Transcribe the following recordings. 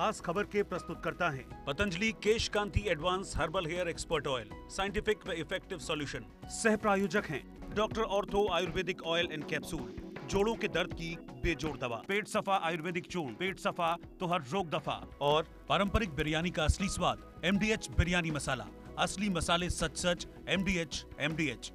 खास खबर के प्रस्तुतकर्ता हैं Patanjali Kesh Kanti advance herbal hair expert oil, scientific व इफेक्टिव सॉल्यूशन। सह प्रायोजक हैं doctor ortho Ayurvedic oil and capsule, जोड़ों के दर्द की बेजोड़ दवा। पेट सफा आयुर्वेदिक चूर्ण, पेट सफा तो हर रोग दफा। और पारंपरिक बिरयानी का असली स्वाद, MDH बिरयानी मसाला, असली मसाले सच सच, MDH।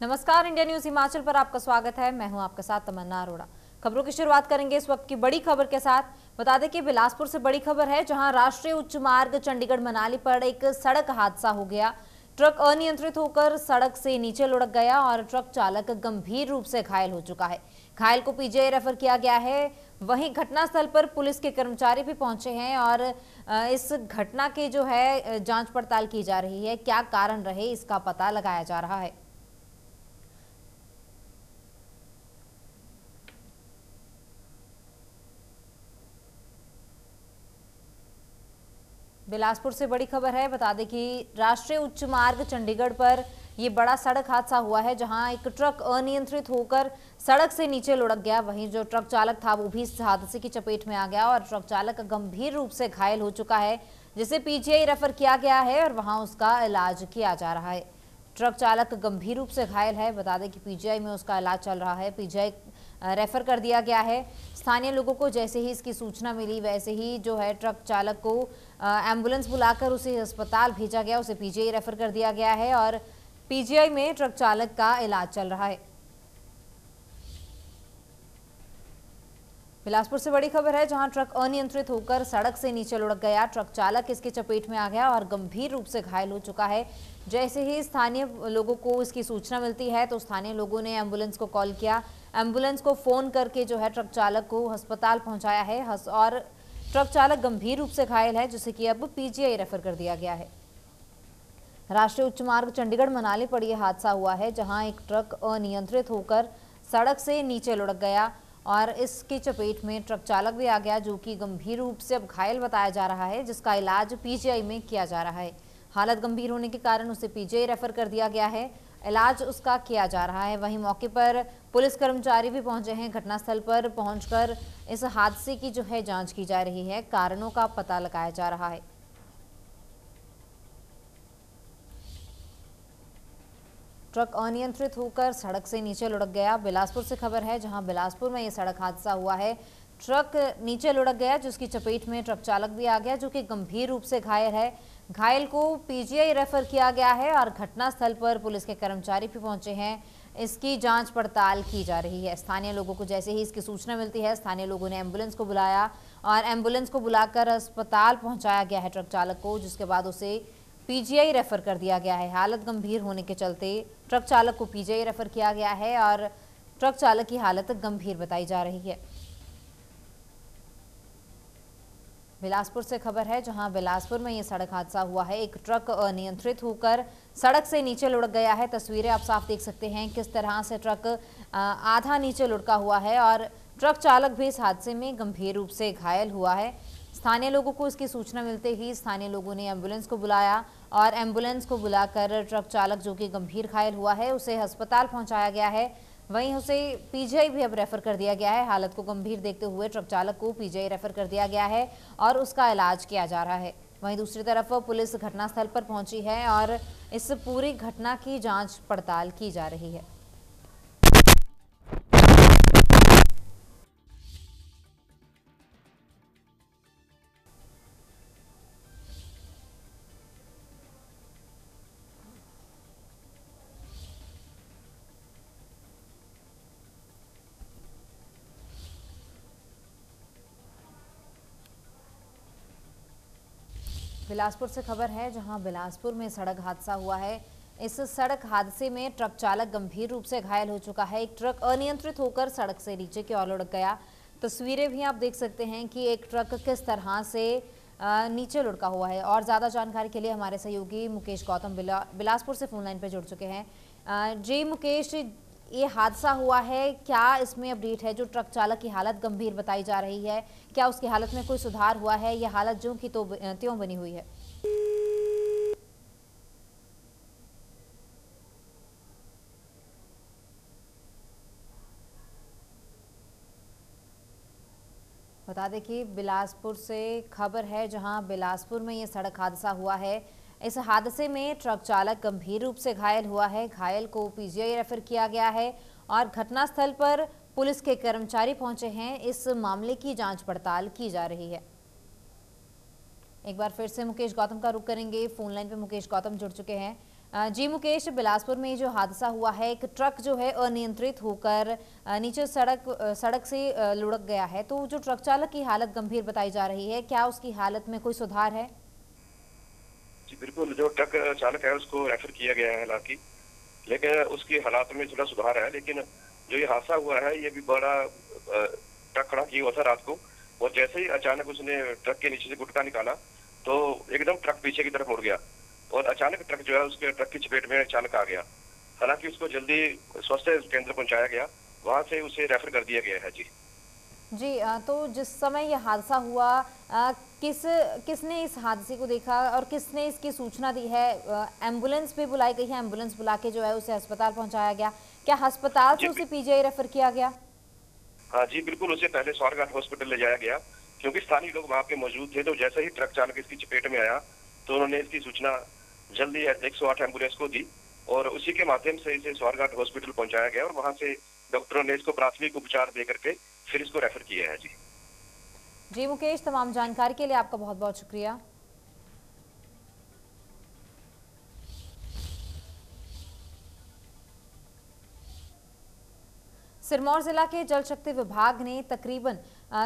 नमस्कार, इंडिया न्यूज हिमाचल पर आपका स्वागत है। मैं हूं आपके साथ तमन्ना अरोड़ा। खबरों की शुरुआत करेंगे इस वक्त की बड़ी खबर के साथ। बता दें कि बिलासपुर से बड़ी खबर है, जहां राष्ट्रीय उच्च मार्ग चंडीगढ़ मनाली पर एक सड़क हादसा हो गया। ट्रक अनियंत्रित होकर सड़क से नीचे लुढ़क गया और ट्रक चालक गंभीर रूप से घायल हो चुका है। घायल को पीजीआई रेफर किया गया है। वहीं घटनास्थल पर पुलिस के कर्मचारी भी पहुंचे हैं और इस घटना की जो है जांच पड़ताल की जा रही है। क्या कारण रहे इसका पता लगाया जा रहा है। बिलासपुर से बड़ी खबर है। बता दें कि राष्ट्रीय उच्च मार्ग चंडीगढ़ पर यह बड़ा सड़क हादसा हुआ है, जहां एक ट्रक अनियंत्रित होकर सड़क से नीचे लुढ़क गया। वहीं जो ट्रक चालक था वो भी इस हादसे की चपेट में आ गया और ट्रक चालक गंभीर रूप से घायल हो चुका है, जिसे पीजीआई रेफर किया गया है और वहां उसका इलाज किया जा रहा है। ट्रक चालक गंभीर रूप से घायल है। बता दें कि पीजीआई में उसका इलाज चल रहा है। पीजीआई रेफर कर दिया गया है। स्थानीय लोगों को जैसे ही इसकी सूचना मिली, वैसे ही जो है ट्रक चालक को एम्बुलेंस बुलाकर उसे अस्पताल भेजा गया, उसे पीजीआई रेफर कर दिया गया है और पीजीआई में ट्रक चालक का इलाज चल रहा है। बिलासपुर से बड़ी खबर है, जहां ट्रक अनियंत्रित होकर सड़क से नीचे लुढ़क गया। ट्रक चालक इसके चपेट में आ गया और गंभीर रूप से घायल हो चुका है। जैसे ही स्थानीय लोगों को इसकी सूचना मिलती है तो स्थानीय लोगों ने एम्बुलेंस को कॉल किया। एम्बुलेंस को फोन करके जो है ट्रक चालक को अस्पताल पहुंचाया है और ट्रक चालक गंभीर रूप से घायल है, जिसे कि अब पीजीआई रेफर कर दिया गया है। राष्ट्रीय उच्च मार्ग चंडीगढ़ मनाली पर यह हादसा हुआ है, जहां एक ट्रक अनियंत्रित होकर सड़क से नीचे लुढ़क गया और इसकी चपेट में ट्रक चालक भी आ गया, जो कि गंभीर रूप से अब घायल बताया जा रहा है, जिसका इलाज पीजीआई में किया जा रहा है। हालत गंभीर होने के कारण उसे पीजीआई रेफर कर दिया गया है। इलाज उसका किया जा रहा है। वहीं मौके पर पुलिस कर्मचारी भी पहुंचे हैं। घटनास्थल पर पहुंचकर इस हादसे की जो है जांच की जा रही है, कारणों का पता लगाया जा रहा है। ट्रक अनियंत्रित होकर सड़क से नीचे लुढ़क गया। बिलासपुर से खबर है, जहां बिलासपुर में यह सड़क हादसा हुआ है। ट्रक नीचे लुढ़क गया, जिसकी चपेट में ट्रक चालक भी आ गया, जो कि गंभीर रूप से घायल है। घायल को पीजीआई रेफर किया गया है और घटनास्थल पर पुलिस के कर्मचारी भी पहुंचे हैं। इसकी जांच पड़ताल की जा रही है। स्थानीय लोगों को जैसे ही इसकी सूचना मिलती है, स्थानीय लोगों ने एम्बुलेंस को बुलाया और एम्बुलेंस को बुलाकर अस्पताल पहुंचाया गया है ट्रक चालक को, जिसके बाद उसे पीजीआई रेफर कर दिया गया है। हालत गंभीर होने के चलते ट्रक चालक को पीजीआई रेफर किया गया है और ट्रक चालक की हालत गंभीर बताई जा रही है। बिलासपुर से खबर है, जहां बिलासपुर में यह सड़क हादसा हुआ है। एक ट्रक अनियंत्रित होकर सड़क से नीचे लुढ़क गया है। तस्वीरें आप साफ देख सकते हैं किस तरह से ट्रक आधा नीचे लुढ़का हुआ है और ट्रक चालक भी इस हादसे में गंभीर रूप से घायल हुआ है। स्थानीय लोगों को इसकी सूचना मिलते ही स्थानीय लोगों ने एम्बुलेंस को बुलाया और एम्बुलेंस को बुलाकर ट्रक चालक, जो कि गंभीर घायल हुआ है, उसे अस्पताल पहुंचाया गया है। वहीं उसे पीजीआई भी अब रेफर कर दिया गया है। हालत को गंभीर देखते हुए ट्रक चालक को पीजीआई रेफर कर दिया गया है और उसका इलाज किया जा रहा है। वहीं दूसरी तरफ पुलिस घटनास्थल पर पहुंची है और इस पूरी घटना की जांच पड़ताल की जा रही है। बिलासपुर से खबर है, जहां बिलासपुर में सड़क हादसा हुआ है। इस सड़क हादसे में ट्रक चालक गंभीर रूप से घायल हो चुका है। एक ट्रक अनियंत्रित होकर सड़क से नीचे की ओर लुढ़क गया। तस्वीरें भी आप देख सकते हैं कि एक ट्रक किस तरह से नीचे लुढ़का हुआ है। और ज़्यादा जानकारी के लिए हमारे सहयोगी मुकेश गौतम बिलासपुर से फोन लाइन पर जुड़ चुके हैं। जी मुकेश, ये हादसा हुआ है, क्या इसमें अपडेट है? जो ट्रक चालक की हालत गंभीर बताई जा रही है, क्या उसकी हालत में कोई सुधार हुआ है या हालत जो की त्यों बनी हुई है? बता दें कि बिलासपुर से खबर है, जहां बिलासपुर में ये सड़क हादसा हुआ है। इस हादसे में ट्रक चालक गंभीर रूप से घायल हुआ है। घायल को पीजीआई रेफर किया गया है और घटनास्थल पर पुलिस के कर्मचारी पहुंचे हैं। इस मामले की जांच पड़ताल की जा रही है। एक बार फिर से मुकेश गौतम का रुख करेंगे। फोन लाइन पे मुकेश गौतम जुड़ चुके हैं। जी मुकेश, बिलासपुर में जो हादसा हुआ है, एक ट्रक जो है अनियंत्रित होकर नीचे सड़क से लुढ़क गया है, तो जो ट्रक चालक की हालत गंभीर बताई जा रही है, क्या उसकी हालत में कोई सुधार है? जी बिल्कुल, जो ट्रक चालक है उसको रेफर किया गया है हालांकि, लेकिन उसकी हालात में थोड़ा सुधार है। लेकिन जो ये हादसा हुआ है ये भी बड़ा ट्रक खड़ा किया हुआ था रात को, और जैसे ही अचानक उसने ट्रक के नीचे से गुटका निकाला तो एकदम ट्रक पीछे की तरफ मुड़ गया और अचानक ट्रक जो है उसके ट्रक की चपेट में अचानक आ गया। हालांकि उसको जल्दी स्वास्थ्य केंद्र पहुंचाया गया, वहां से उसे रेफर कर दिया गया है। जी, तो जिस समय यह हादसा हुआ, किसने इस हादसे को देखा और किसने इसकी सूचना दी है? एम्बुलेंस भी बुलाई गई है, एम्बुलेंस बुला के जो है उसे अस्पताल पहुंचाया गया। क्या अस्पताल से उसे पीजीआई रेफर किया गया? हाँ जी बिल्कुल, उसे पहले स्वारघाट हॉस्पिटल ले जाया गया क्योंकि स्थानीय लोग वहाँ पे मौजूद थे। तो जैसे ही ट्रक चालक इसकी चपेट में आया तो उन्होंने इसकी सूचना जल्दी 108 एम्बुलेंस को दी और उसी के माध्यम से इसे स्वारघाट हॉस्पिटल पहुंचाया गया और वहां से डॉक्टरों ने इसको प्राथमिक उपचार दे करके फिर इसको रेफर किया है। जी मुकेश, तमाम जानकारी के लिए आपका बहुत बहुत शुक्रिया। सिरमौर जिला के जल शक्ति विभाग ने तकरीबन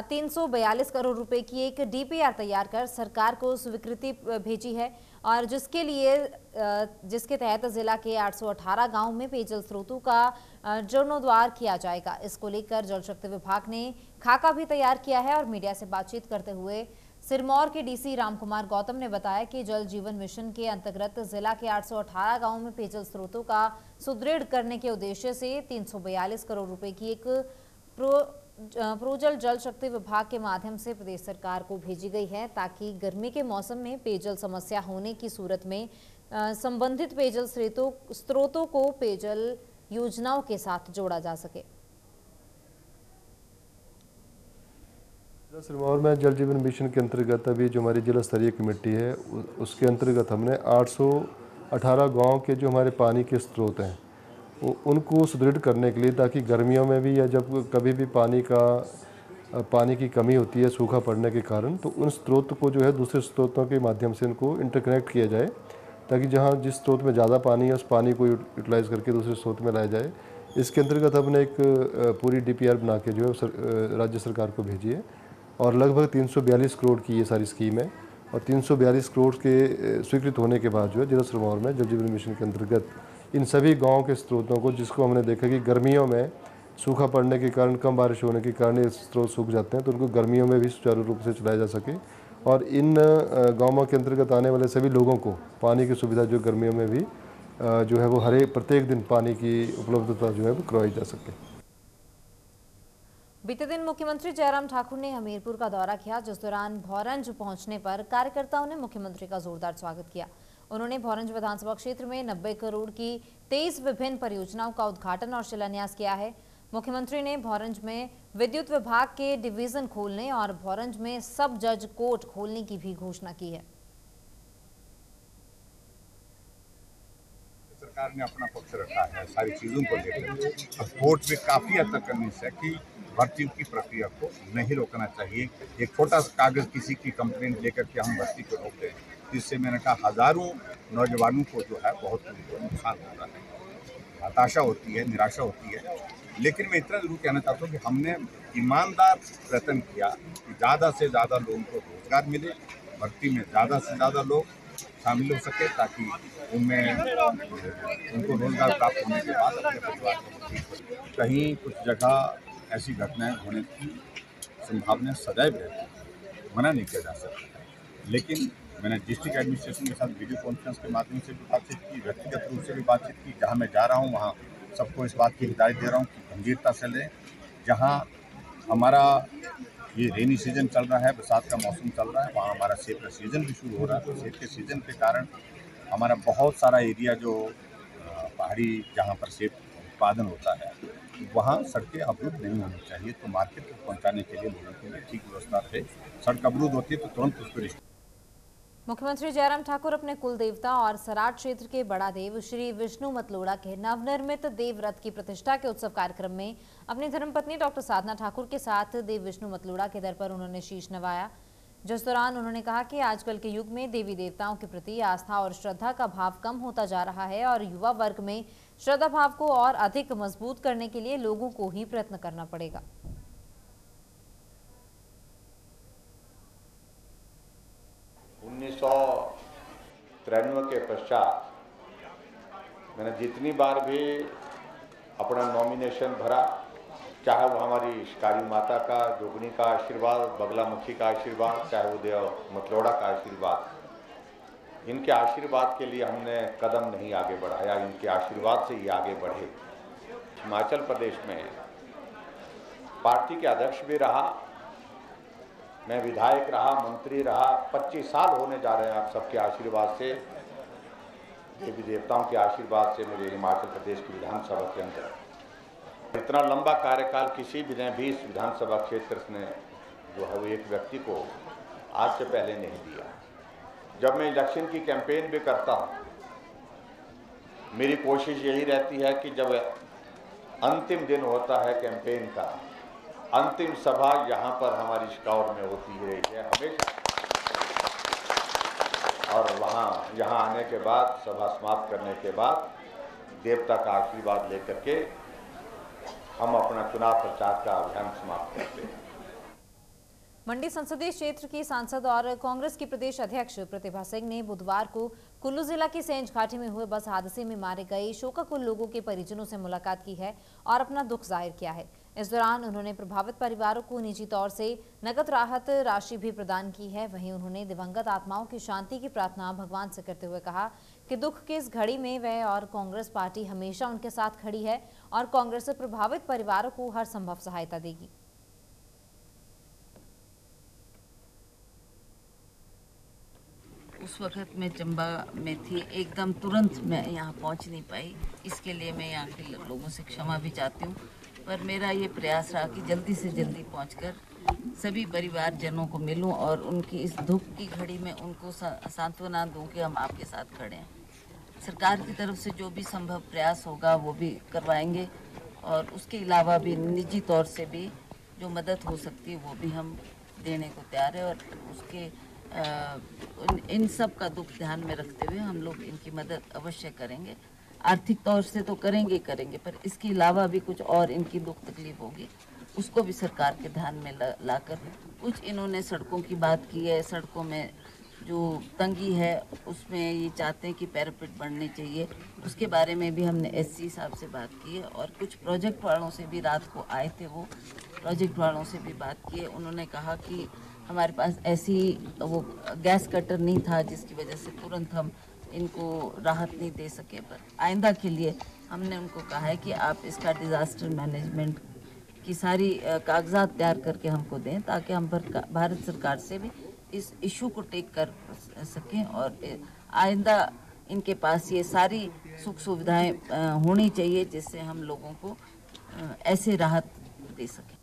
342 करोड़ रुपए की एक डीपीआर तैयार कर सरकार को स्वीकृति भेजी है और जिसके तहत जिला के 818 गांव में पेयजल स्रोतों का जीर्णोद्धार किया जाएगा। इसको लेकर जल शक्ति विभाग ने खाका भी तैयार किया है और मीडिया से बातचीत करते हुए सिरमौर के डीसी रामकुमार गौतम ने बताया कि जल जीवन मिशन के अंतर्गत जिला के 818 गांवों में पेयजल स्रोतों का सुदृढ़ करने के उद्देश्य से 342 करोड़ रुपए की एक प्रोजल जल शक्ति विभाग के माध्यम से प्रदेश सरकार को भेजी गई है, ताकि गर्मी के मौसम में पेयजल समस्या होने की सूरत में संबंधित पेयजल स्रोतों को पेयजल योजनाओं के साथ जोड़ा जा सके। सिरमौर में जल जीवन मिशन के अंतर्गत अभी जो हमारी जिला स्तरीय कमेटी है उसके अंतर्गत हमने 818 गांव के जो हमारे पानी के स्रोत हैं उनको सुदृढ़ करने के लिए, ताकि गर्मियों में भी या जब कभी भी पानी की कमी होती है सूखा पड़ने के कारण, तो उन स्रोत को जो है दूसरे स्रोतों के माध्यम से उनको इंटरकनेक्ट किया जाए, ताकि जहाँ जिस स्रोत में ज़्यादा पानी है उस पानी को यूटिलाइज़ करके दूसरे स्रोत में लाया जाए। इसके अंतर्गत हमने एक पूरी डीपीआर बना के जो है राज्य सरकार को भेजी है और लगभग 342 करोड़ की ये सारी स्कीम है और 342 करोड़ के स्वीकृत होने के बाद जो है जिला सिरमौर में जल जीवन मिशन के अंतर्गत इन सभी गाँव के स्रोतों को, जिसको हमने देखा कि गर्मियों में सूखा पड़ने के कारण, कम बारिश होने के कारण ये स्रोत सूख जाते हैं, तो उनको गर्मियों में भी सुचारू रूप से चलाया जा सके और इन गाँवों के अंतर्गत आने वाले सभी लोगों को पानी की सुविधा जो गर्मियों में भी जो है वो प्रत्येक दिन पानी की उपलब्धता जो है वो करवाई जा सके। बीते दिन मुख्यमंत्री जयराम ठाकुर ने हमीरपुर का दौरा किया, जिस दौरान भौरंज पहुंचने पर कार्यकर्ताओं ने मुख्यमंत्री का जोरदार स्वागत किया। उन्होंने भौरंज विधानसभा क्षेत्र में 90 करोड़ की 23 विभिन्न परियोजनाओं का उद्घाटन और शिलान्यास किया है। मुख्यमंत्री ने भौरंज में विद्युत विभाग के डिवीजन खोलने और भौरंज में सब जज कोर्ट खोलने की भी घोषणा की है। सरकार ने अपना पक्ष रखा है सारी चीजों को लेकर। अब कोर्ट में काफी हद तक कन्विंस है कि भर्ती की प्रक्रिया को नहीं रोकना चाहिए। एक छोटा सा कागज किसी की कंप्लेंट लेकर के हम भर्ती को रोक दें, जिससे मैंने कहा हजारों नौजवानों को जो है बहुत नुकसान होता है, हताशा होती है, निराशा होती है। लेकिन मैं इतना जरूर कहना चाहता हूँ कि हमने ईमानदार प्रयत्न किया कि ज़्यादा से ज़्यादा लोगों को रोजगार मिले, भर्ती में ज़्यादा से ज़्यादा लोग शामिल हो सके, ताकि उनमें उनको रोजगार प्राप्त होने के बाद अपने परिवार को कहीं कुछ जगह ऐसी घटनाएं होने की संभावना सदैव रहती है, मना नहीं किया जा सकता। लेकिन मैंने डिस्ट्रिक्ट एडमिनिस्ट्रेशन के साथ वीडियो कॉन्फ्रेंस के माध्यम से भी बातचीत की, व्यक्तिगत रूप से भी बातचीत की। जहाँ मैं जा रहा हूँ वहाँ सबको इस बात की हिदायत दे रहा हूँ कि गंभीरता से लें। जहाँ हमारा ये रेनी सीजन चल रहा है, बरसात का मौसम चल रहा है, वहाँ हमारा सेब का सीज़न भी शुरू हो रहा है। तो सेब के सीज़न के कारण हमारा बहुत सारा एरिया जो पहाड़ी जहाँ पर सेब उत्पादन होता है, वहाँ सड़कें अवरुद्ध नहीं होनी चाहिए। तो मार्केट तक पहुँचाने के लिए लोगों के लिए ठीक व्यवस्था रहे। सड़क अवरुद्ध होती है तो तुरंत उस पर मुख्यमंत्री जयराम ठाकुर अपने कुल देवता और सराट क्षेत्र के बड़ा देव श्री विष्णु मतलोड़ा के नवनिर्मित देव रथ की प्रतिष्ठा के उत्सव कार्यक्रम में अपनी धर्मपत्नी डॉक्टर साधना ठाकुर के साथ देव विष्णु मतलोड़ा के दर पर उन्होंने शीश नवाया। जिस दौरान उन्होंने कहा कि आजकल के युग में देवी देवताओं के प्रति आस्था और श्रद्धा का भाव कम होता जा रहा है और युवा वर्ग में श्रद्धा भाव को और अधिक मजबूत करने के लिए लोगों को ही प्रयत्न करना पड़ेगा। 1993 के पश्चात मैंने जितनी बार भी अपना नॉमिनेशन भरा, चाहे वो हमारी शिकारी माता का, जोगनी का आशीर्वाद, बगलामुखी का आशीर्वाद, चाहे वो देव मतलोड़ा का आशीर्वाद, इनके आशीर्वाद के लिए हमने कदम नहीं आगे बढ़ाया, इनके आशीर्वाद से ही आगे बढ़े। हिमाचल प्रदेश में पार्टी के अध्यक्ष भी रहा, मैं विधायक रहा, मंत्री रहा, 25 साल होने जा रहे हैं आप सबके आशीर्वाद से, देवी देवताओं के आशीर्वाद से मेरे हिमाचल प्रदेश की विधानसभा के अंदर। इतना लंबा कार्यकाल किसी भी ने भी इस विधानसभा क्षेत्र ने जो है वो एक व्यक्ति को आज से पहले नहीं दिया। जब मैं इलेक्शन की कैंपेन भी करता हूँ, मेरी कोशिश यही रहती है कि जब अंतिम दिन होता है कैंपेन का, अंतिम सभा यहाँ पर हमारी शिकावर में होती है हमेशा, और यहाँ आने के बाद, सभा समाप्त करने के बाद देवता का आशीर्वाद लेकर के हम अपना चुनाव प्रचार का अभियान समाप्त करते हैं। मंडी संसदीय क्षेत्र की सांसद और कांग्रेस की प्रदेश अध्यक्ष प्रतिभा सिंह ने बुधवार को कुल्लू जिला की सेंज घाटी में हुए बस हादसे में मारे गए शोकाकुल लोगों के परिजनों से मुलाकात की है और अपना दुख जाहिर किया है। इस दौरान उन्होंने प्रभावित परिवारों को निजी तौर से नकद राहत राशि भी प्रदान की है। वहीं उन्होंने दिवंगत आत्माओं की शांति की प्रार्थना भगवान से करते हुए कहा कि दुख की इस घड़ी में वह और कांग्रेस पार्टी हमेशा उनके साथ खड़ी है और कांग्रेस से प्रभावित परिवारों को हर संभव सहायता देगी। उस वक्त मैं चंबा में थी, एकदम तुरंत मैं यहाँ पहुँच नहीं पाई, इसके लिए मैं यहाँ के लोगों से क्षमा भी चाहती हूँ। पर मेरा ये प्रयास रहा कि जल्दी से जल्दी पहुँचकर सभी परिवारजनों को मिलूं और उनकी इस दुख की घड़ी में उनको सांत्वना दूं कि हम आपके साथ खड़े हैं। सरकार की तरफ से जो भी संभव प्रयास होगा वो भी करवाएंगे और उसके अलावा भी निजी तौर से भी जो मदद हो सकती है वो भी हम देने को तैयार है और उसके इन सब का दुख ध्यान में रखते हुए हम लोग इनकी मदद अवश्य करेंगे। आर्थिक तौर से तो करेंगे, पर इसके अलावा भी कुछ और इनकी दुख तकलीफ होगी उसको भी सरकार के ध्यान में लाकर कुछ इन्होंने सड़कों की बात की है। सड़कों में जो तंगी है उसमें ये चाहते हैं कि पैरापेट बढ़ने चाहिए, उसके बारे में भी हमने एससी साहब से बात की है और कुछ प्रोजेक्ट वालों से भी रात को आए थे, वो प्रोजेक्ट वालों से भी बात की है। उन्होंने कहा कि हमारे पास ऐसी वो गैस कटर नहीं था जिसकी वजह से तुरंत हम इनको राहत नहीं दे सके, पर आइंदा के लिए हमने उनको कहा है कि आप इसका डिज़ास्टर मैनेजमेंट की सारी कागजात तैयार करके हमको दें ताकि हम भारत सरकार से भी इस इशू को टेक कर सकें और आइंदा इनके पास ये सारी सुख सुविधाएं होनी चाहिए जिससे हम लोगों को ऐसे राहत दे सकें।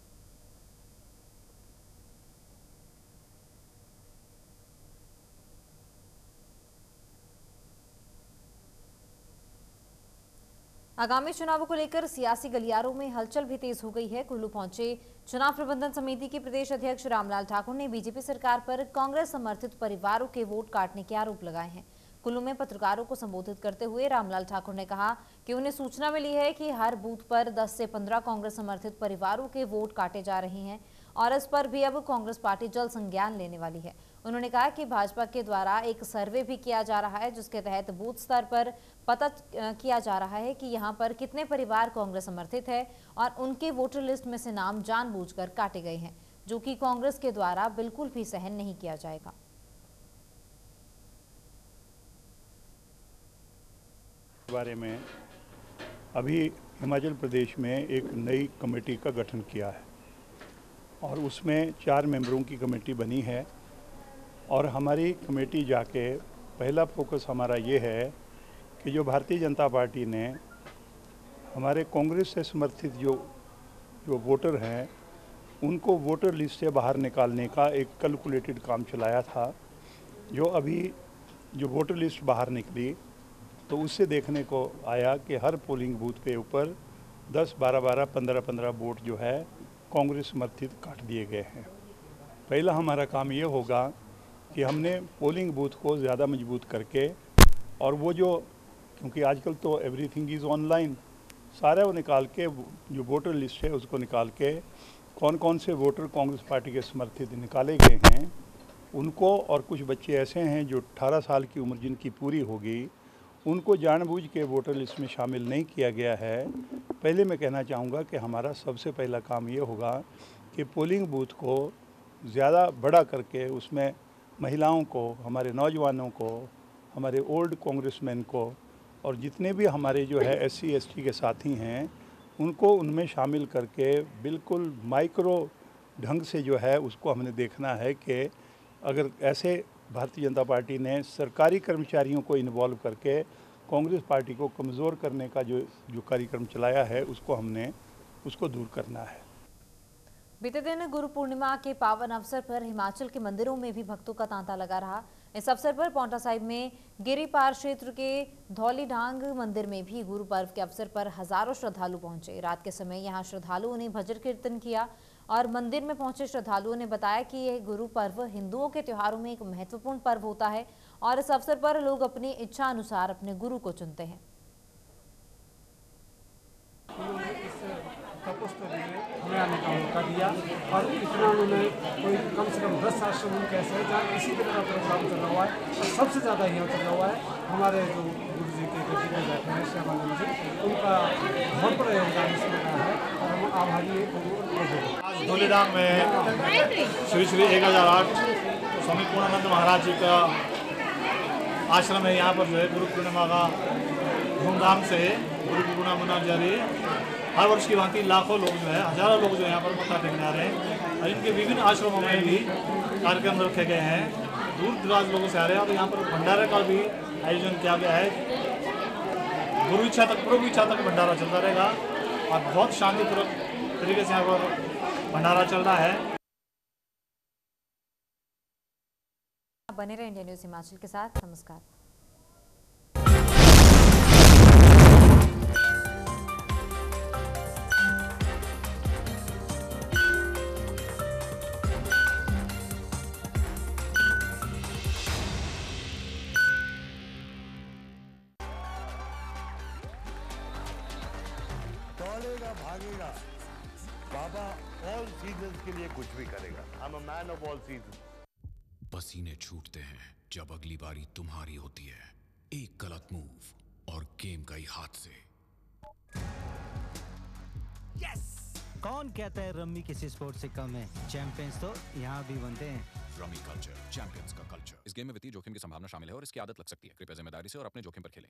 आगामी चुनावों को लेकर सियासी गलियारों में हलचल भी तेज हो गई है। कुल्लू पहुंचे चुनाव प्रबंधन समिति के प्रदेश अध्यक्ष रामलाल ठाकुर ने बीजेपी सरकार पर कांग्रेस समर्थित परिवारों के वोट काटने के आरोप लगाए हैं। कुल्लू में पत्रकारों को संबोधित करते हुए रामलाल ठाकुर ने कहा कि उन्हें सूचना मिली है कि हर बूथ पर 10 से 15 कांग्रेस समर्थित परिवारों के वोट काटे जा रहे हैं और इस पर भी अब कांग्रेस पार्टी जल्द संज्ञान लेने वाली है। उन्होंने कहा कि भाजपा के द्वारा एक सर्वे भी किया जा रहा है जिसके तहत बूथ स्तर पर पता किया जा रहा है कि यहां पर कितने परिवार कांग्रेस समर्थित है और उनके वोटर लिस्ट में से नाम जानबूझकर काटे गए हैं, जो कि कांग्रेस के द्वारा बिल्कुल भी सहन नहीं किया जाएगा। बारे में अभी हिमाचल प्रदेश में एक नई कमेटी का गठन किया है और उसमें 4 मेंबरों की कमेटी बनी है और हमारी कमेटी जाके पहला फोकस हमारा ये है कि जो भारतीय जनता पार्टी ने हमारे कांग्रेस से समर्थित जो वोटर हैं उनको वोटर लिस्ट से बाहर निकालने का एक कैलकुलेटेड काम चलाया था। जो अभी जो वोटर लिस्ट बाहर निकली तो उससे देखने को आया कि हर पोलिंग बूथ के ऊपर 10, 12, 12, 15, 15 वोट जो है कांग्रेस समर्थित काट दिए गए हैं। पहला हमारा काम ये होगा कि हमने पोलिंग बूथ को ज़्यादा मजबूत करके और वो क्योंकि आजकल तो एवरीथिंग इज़ ऑनलाइन, सारा वो निकाल के जो वोटर लिस्ट है उसको निकाल के कौन कौन से वोटर कांग्रेस पार्टी के समर्थित निकाले गए हैं उनको, और कुछ बच्चे ऐसे हैं जो 18 साल की उम्र जिनकी पूरी होगी उनको जानबूझ के वोटर लिस्ट में शामिल नहीं किया गया है। पहले मैं कहना चाहूँगा कि हमारा सबसे पहला काम ये होगा कि पोलिंग बूथ को ज़्यादा बड़ा करके उसमें महिलाओं को, हमारे नौजवानों को, हमारे ओल्ड कांग्रेसमैन को और जितने भी हमारे जो है SC ST के साथी हैं उनको उनमें शामिल करके बिल्कुल माइक्रो ढंग से जो है उसको हमने देखना है कि अगर ऐसे भारतीय जनता पार्टी ने सरकारी कर्मचारियों को इन्वॉल्व करके कांग्रेस पार्टी को कमज़ोर करने का जो कार्यक्रम चलाया है उसको दूर करना है। बीते दिन गुरु पूर्णिमा के पावन अवसर पर हिमाचल के मंदिरों में भी भक्तों का तांता लगा रहा। इस अवसर पर पांवटा साहिब में गिरिपार क्षेत्र के धौलीडांग मंदिर में भी गुरु पर्व के अवसर पर हजारों श्रद्धालु पहुंचे। रात के समय यहां श्रद्धालुओं ने भजन कीर्तन किया और मंदिर में पहुंचे श्रद्धालुओं ने बताया कि यह गुरु पर्व हिंदुओं के त्योहारों में एक महत्वपूर्ण पर्व होता है और इस अवसर पर लोग अपनी इच्छा अनुसार अपने गुरु को चुनते हैं। तपोस्थली में हमें आने का मौका दिया और इतना उन्होंने कोई कम से कम 10 आश्रम कैसे हैं जहाँ इसी तरह का प्रोग्राम चल रहा हुआ है और सबसे ज़्यादा यहाँ चल रहा हुआ है हमारे जो गुरु जी के गति में बैठे हैं श्यामानंद जी, उनका बहुत बड़ा योगदान इसमें रहा है और हम आभारी हैं। आज धौलीडांग में श्री श्री 1008 स्वामी पूर्णानंद महाराज जी का आश्रम है। यहाँ पर जो है गुरु पूर्णिमा का धूमधाम से गुरु पूर्णिमा मनाई जा रही है। हर वर्ष की भांति लाखों लोग जो है, हजारों लोग जो यहाँ पर मत्था टेकने आ रहे हैं और इनके विभिन्न आश्रमों में भी कार्यक्रम रखे गए हैं। दूर दराज लोगों से आ रहे हैं और यहाँ पर भंडारे का भी आयोजन किया गया है। गुरु इच्छा तक, प्रभु इच्छा तक भंडारा चलता रहेगा और बहुत शांतिपूर्वक तरीके से यहाँ पर भंडारा चल रहा है। बने रहे इंडिया न्यूज़ हिमाचल के साथ। नमस्कार। दौड़ेगा, भागेगा, बाबा ऑल सीजन्स के लिए कुछ भी करेगा। I am a man of all seasons. पसीने छूटते हैं जब अगली बारी तुम्हारी होती है। एक गलत मूव और गेम गई हाथ से। यस! कौन कहता है रम्मी किसी स्पोर्ट से कम है? चैंपियंस तो यहाँ भी बनते हैं। रमी कल्चर, चैंपियंस का कल्चर। इस गेम में वित्तीय जोखिम की संभावना शामिल है और इसकी आदत लग सकती है। कृपया जिम्मेदारी से और अपने जोखिम पर खेलें।